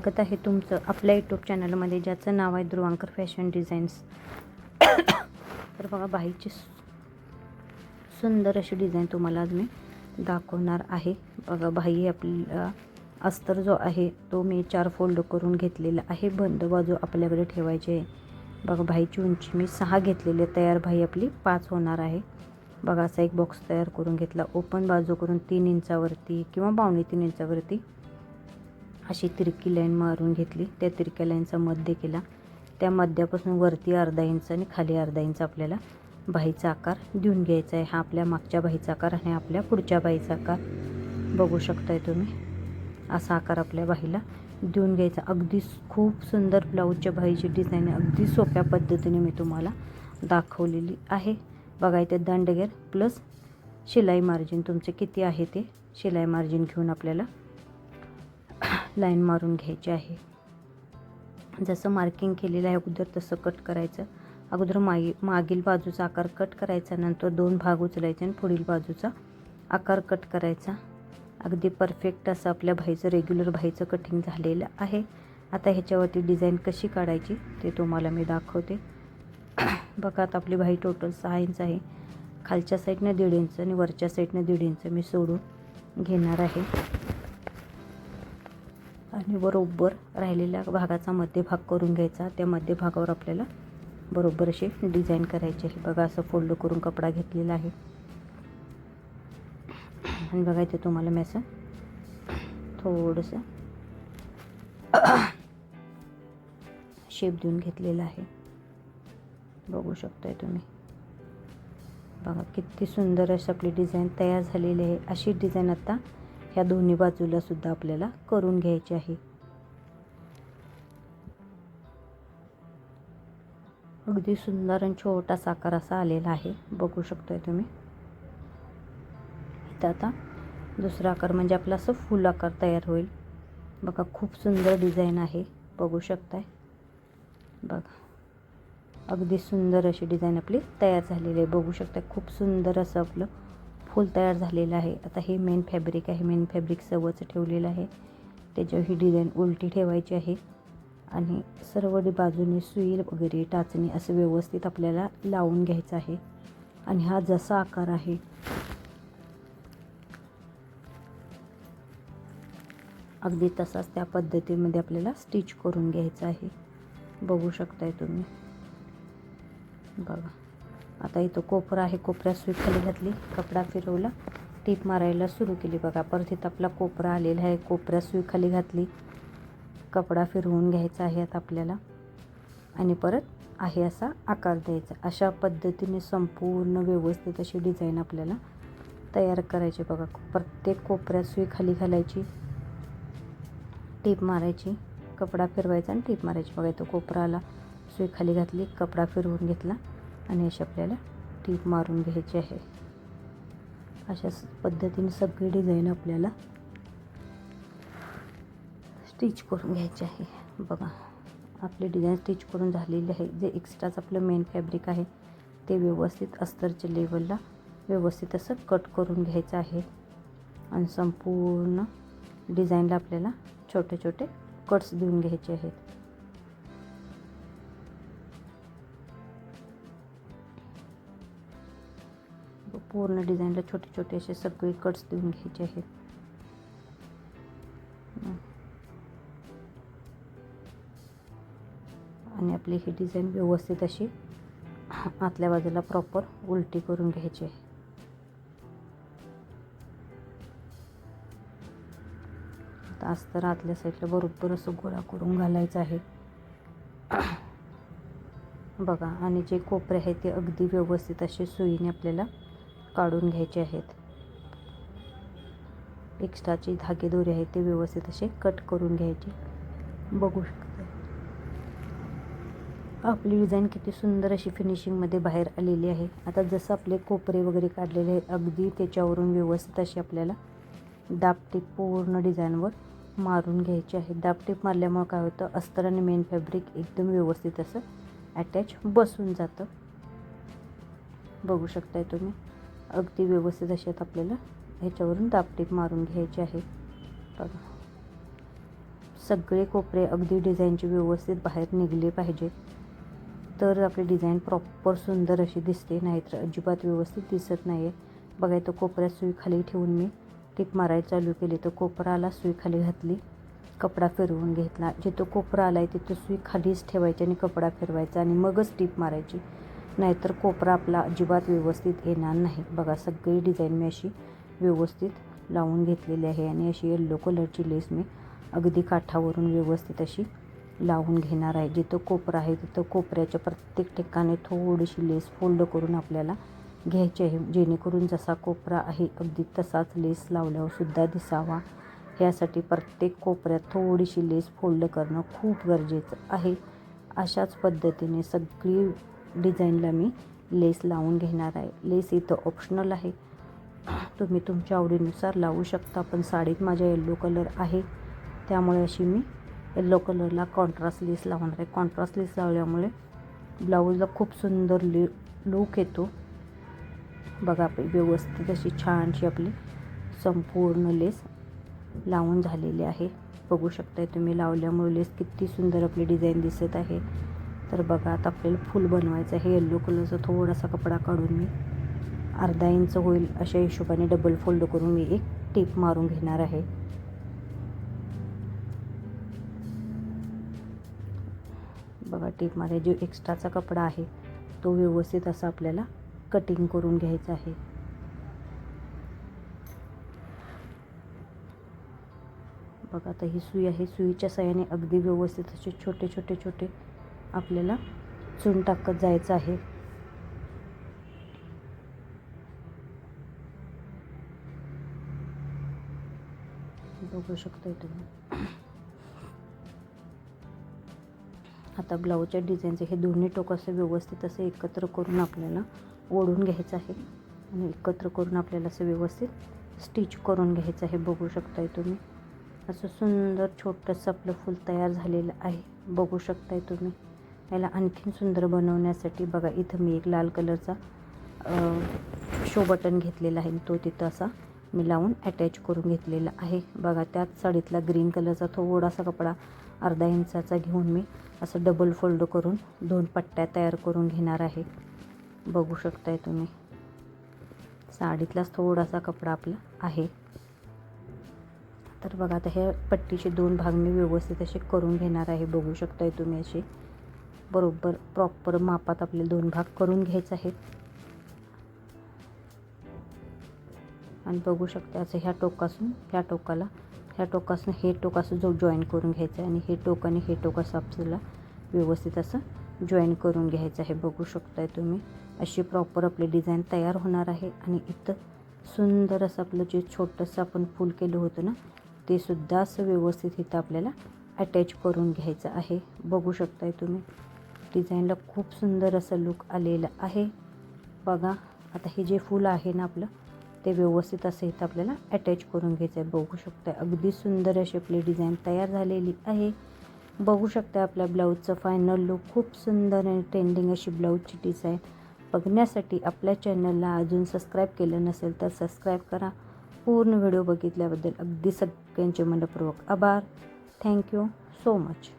स्वागत आहे तुमचं आपल्या यूट्यूब चॅनलमध्ये, ज्याचं नाव आहे ध्रुवांकर फॅशन डिझाईन्स. तर बघा, बाईची सुंदर अशी डिझाईन तुम्हाला आज मी दाखवणार आहे. बघा, बाई आपला अस्तर जो आहे तो मी 4 फोल्ड करून घेतलेला आहे. बंद बाजू आपल्याकडे ठेवायची आहे. बघा, बाईची उंची मी 6 घेतलेली आहे. तयार बाई आपली 5 होणार आहे. बघा, असा एक बॉक्स तयार करून घेतला. ओपन बाजू करून 3 इंचावरती किंवा 2.25 इंचावरती अशी तिरकी लाईन मारून घेतली. त्या तिरक्या लाईनचा मध्य केला. त्या मध्यापासून वरती अर्धा इंच आणि खाली अर्धा इंच आपल्याला बाहीचा आकार देऊन घ्यायचा आहे. हा आपल्या मागच्या बाहीचा आकार आणि आपल्या पुढच्या बाहीचा आकार बघू शकताय तुम्ही. असा आकार आपल्या बाहीला देऊन घ्यायचा. अगदी खूप सुंदर ब्लाऊजच्या बाहीची डिझाईन अगदी सोप्या पद्धतीने मी तुम्हाला दाखवलेली आहे. बघा, इथे दंडगेर प्लस शिलाई मार्जिन तुमचे किती आहे ते शिलाई मार्जिन घेऊन आपल्याला लाईन मारून घ्यायची आहे. जसं मार्किंग केलेलं आहे अगोदर तसं कट करायचं. अगोदर मागील बाजूचा आकार कट करायचा, नंतर 2 भाग उचलायचे आणि पुढील बाजूचा आकार कट करायचा. अगदी परफेक्ट असं आपल्या बाहीचं रेग्युलर बाहीचं कटिंग झालेलं आहे. आता ह्याच्यावरती डिझाईन कशी काढायची ते तुम्हाला मी दाखवते. बघा, आता आपली बाही टोटल 6 इंच आहे. खालच्या साईडनं 1.5 इंच आणि वरच्या साईडनं 1.5 इंच मी सोडून घेणार आहे आणि बरोबर राहिलेल्या भागाचा मध्यभाग करून घ्यायचा. त्या मध्यभागावर आपल्याला बरोबर अशी डिझाईन करायची आहे. बघा, असं फोल्ड करून कपडा घेतलेला आहे आणि बघा, इथे तुम्हाला मी असं थोडंसं शेप देऊन घेतलेला आहे. बघू शकताय तुम्ही. बघा, किती सुंदर अशी आपली डिझाईन तयार झालेली आहे. अशी डिझाईन आता ह्या दोन्ही बाजूला सुद्धा आपल्याला करून घ्यायची आहे. अगदी सुंदर आणि छोटासा आकार असा आलेला आहे. बघू शकताय तुम्ही. इथं आता दुसरा आकार म्हणजे आपला असं फुल आकार तयार होईल. बघा, खूप सुंदर डिझाईन आहे. बघू शकताय. बघा, अगदी सुंदर अशी डिझाईन आपली तयार झालेली आहे. बघू शकता, खूप सुंदर असं आपलं फूल तयार झालेलं आहे. आता हे मेन फॅब्रिक आहे. मेन फॅब्रिक सवच ठेवलेलं आहे. त्याच्यावर ही डिझाईन उलटी ठेवायची आहे आणि सर्व बाजूने सुई वगैरे टाचणी असं व्यवस्थित आपल्याला लावून घ्यायचं आहे. आणि हा जसा आकार आहे अगदी तसाच त्या पद्धतीमध्ये आपल्याला स्टिच करून घ्यायचं आहे. बघू शकताय तुम्ही. बघा, आता इथं कोपरा आहे. कोपऱ्यात सुई खाली घातली, कपडा फिरवला, टीप मारायला सुरू केली. बघा, परत इथं आपला कोपरा आलेला आहे. कोपऱ्यात सुई खाली घातली, कपडा फिरवून घ्यायचा आहे आता आपल्याला आणि परत आहे असा आकार द्यायचा. अशा पद्धतीने संपूर्ण व्यवस्थित अशी डिझाईन आपल्याला तयार करायची. बघा, प्रत्येक कोपऱ्यात सुई खाली घालायची, टीप मारायची, कपडा फिरवायचा आणि टीप मारायची. बघा, इथं कोपरा आला, सुई खाली घातली, कपडा फिरवून घेतला आणि अशी आपल्याला टीप मारून घ्यायची आहे. अशा पद्धतीने सगळी डिझाईन आपल्याला स्टिच करून घ्यायची आहे. बघा, आपली डिझाईन स्टिच करून झालेली आहे. जे एक्स्ट्राच आपलं मेन फॅब्रिक आहे ते व्यवस्थित अस्तरच्या लेवलला व्यवस्थित असं कट करून घ्यायचं आहे आणि संपूर्ण डिझाईनला आपल्याला छोटे छोटे कट्स देऊन घ्यायचे आहेत. पूर्ण डिझाईनला छोटे छोटे असे सगळे कट्स देऊन घ्यायचे आहेत. आणि आपली ही डिझाईन व्यवस्थित अशी आतल्या बाजूला प्रॉपर उलटी करून घ्यायची आहे. आता अस्तर आतल्या साईडला बरोबर असं गोळा करून घालायचं आहे. बघा, आणि जे कोपरे आहेत ते अगदी व्यवस्थित असे सुईने आपल्याला काढून घ्यायचे आहेत. एक्स्ट्राचे धागे दोरे आहेत ते व्यवस्थित असे कट करून घ्यायचे. बघू शकता आपली डिझाईन किती सुंदर अशी फिनिशिंगमध्ये बाहेर आलेली आहे. आता जसं आपले कोपरे वगैरे काढलेले आहेत अगदी त्याच्यावरून व्यवस्थित अशी आपल्याला दाबटीप पूर्ण डिझाईनवर मारून घ्यायची आहे. दाबटीप मारल्यामुळे काय होतं, अस्तर आणि मेन फॅब्रिक एकदम व्यवस्थित असं अटॅच बसून जातं. बघू शकताय तुम्ही. अगदी व्यवस्थित अशी आता आपल्याला ह्याच्यावरून दाबटीप मारून घ्यायची आहे. बघा, सगळे कोपरे अगदी डिझाईनचे व्यवस्थित बाहेर निघले पाहिजेत, तर आपली डिझाईन प्रॉपर सुंदर अशी दिसते, नाहीतर अजिबात व्यवस्थित दिसत नाही आहे. बघा इथं कोपऱ्यात सुई खाली ठेवून मी टीप मारायला चालू केली, तर कोपराला सुई खाली घातली, कपडा फिरवून घेतला. जिथं कोपरा आला आहे तिथं सुई खालीच ठेवायची आणि कपडा फिरवायचा आणि मगच टीप मारायची, नाहीतर कोपरा आपला अजिबात व्यवस्थित येणार नाही. बघा सगळी डिझाईन मी अशी व्यवस्थित लावून घेतलेली आहे आणि अशी येलो कलरची लेस मी अगदी काठावरून व्यवस्थित अशी लावून घेणार आहे. जिथं कोपरा आहे तिथं कोपऱ्याच्या प्रत्येक ठिकाणी थोडीशी लेस फोल्ड करून आपल्याला घ्यायची आहे, जेणेकरून जसा कोपरा आहे अगदी तसाच लेस लावल्यावर सुद्धा दिसावा. यासाठी प्रत्येक कोपऱ्यात थोडीशी लेस फोल्ड करणं खूप गरजेचं आहे. अशाच पद्धतीने सगळी डिझाईनला मी लेस लावून घेणार आहे. लेस इथं ऑप्शनल आहे, तुम्ही तुमच्या आवडीनुसार लावू शकता, पण साडीत माझ्या येलो कलर आहे त्यामुळे अशी मी येलो कलरला कॉन्ट्रास्ट लेस लावणार आहे. कॉन्ट्रास्ट लेस लावल्यामुळे ब्लाऊजला खूप सुंदर लूक येतो. बघा व्यवस्थित अशी छानशी आपली संपूर्ण लेस लावून झालेली आहे. बघू शकताय तुम्ही लावल्यामुळे लेस किती सुंदर आपली डिझाईन दिसत आहे. तर बघा आता आपल्याला फूल बनवायचं आहे. येलो कलरचा थोडासा कपडा काढून मी अर्धा इंच होईल अशा हिशोबाने डबल फोल्ड करून मी एक टीप मारून घेणार आहे. बघा टीप मारे जो एक्स्ट्राचा कपडा आहे तो व्यवस्थित असा आपल्याला कटिंग करून घ्यायचा आहे. बघा आता ही सुई आहे, सुईच्या साहाय्याने अगदी व्यवस्थित असे छोटे छोटे छोटे आपल्याला चून टाकत जायचं आहे. बघू शकताय तुम्ही. आता ब्लाऊजच्या डिझाईनचे हे दोन्ही टोक असं व्यवस्थित असं एकत्र करून आपल्याला ओढून घ्यायचं आहे आणि एकत्र करून आपल्याला असं व्यवस्थित स्टिच करून घ्यायचं आहे. बघू शकताय तुम्ही असं सुंदर छोटंसं आपलं फूल तयार झालेलं आहे. बघू शकताय तुम्ही. याला आणखीन सुंदर बनवण्यासाठी बघा इथं मी एक लाल कलरचा शो बटन घेतलेला आहे, तो तिथं असा मी लावून अटॅच करून घेतलेला आहे. बघा त्याच साडीतला ग्रीन कलरचा थोडासा कपडा अर्धा इंचाचा घेऊन मी असं डबल फोल्ड करून 2 पट्ट्या तयार करून घेणार आहे. बघू शकताय तुम्ही. साडीतलाच थोडासा कपडा आपला आहे. तर बघा आता हे पट्टीचे 2 भाग मी व्यवस्थित असे करून घेणार आहे. बघू शकताय तुम्ही असे बरोबर प्रॉपर मापात आपले 2 भाग करून घ्यायचे आहेत. आणि बघू शकता असं ह्या टोकापासून ह्या टोकाला, ह्या टोकापासून हे टोक असं जॉईन करून घ्यायचं आहे आणि हे टोक आणि हे टोक असं आपल्याला व्यवस्थित असं जॉईन करून घ्यायचं आहे. बघू शकताय तुम्ही अशी प्रॉपर आपली डिझाईन तयार होणार आहे. आणि इथं सुंदर असं आपलं जे छोटंसं आपण फूल केलं होतं ना, ते सुद्धा असं व्यवस्थित इथं आपल्याला अटॅच करून घ्यायचं आहे. बघू शकताय तुम्ही डिझाईनला खूप सुंदर असं लूक आलेलं आहे. बघा आता हे जे फूल आहे ना आपलं, ते व्यवस्थित असं इथं आपल्याला अटॅच करून घ्यायचं आहे. बघू शकताय अगदी सुंदर अशी आपली डिझाईन तयार झालेली आहे. बघू शकता आपल्या ब्लाऊजचं फायनल लूक. खूप सुंदर आणि ट्रेंडिंग अशी ब्लाऊजची डिझाईन बघण्यासाठी आपल्या चॅनलला अजून सबस्क्राईब केलं नसेल तर सबस्क्राईब करा. पूर्ण व्हिडिओ बघितल्याबद्दल अगदी सगळ्यांचे मनपूर्वक आभार. Thank you so much.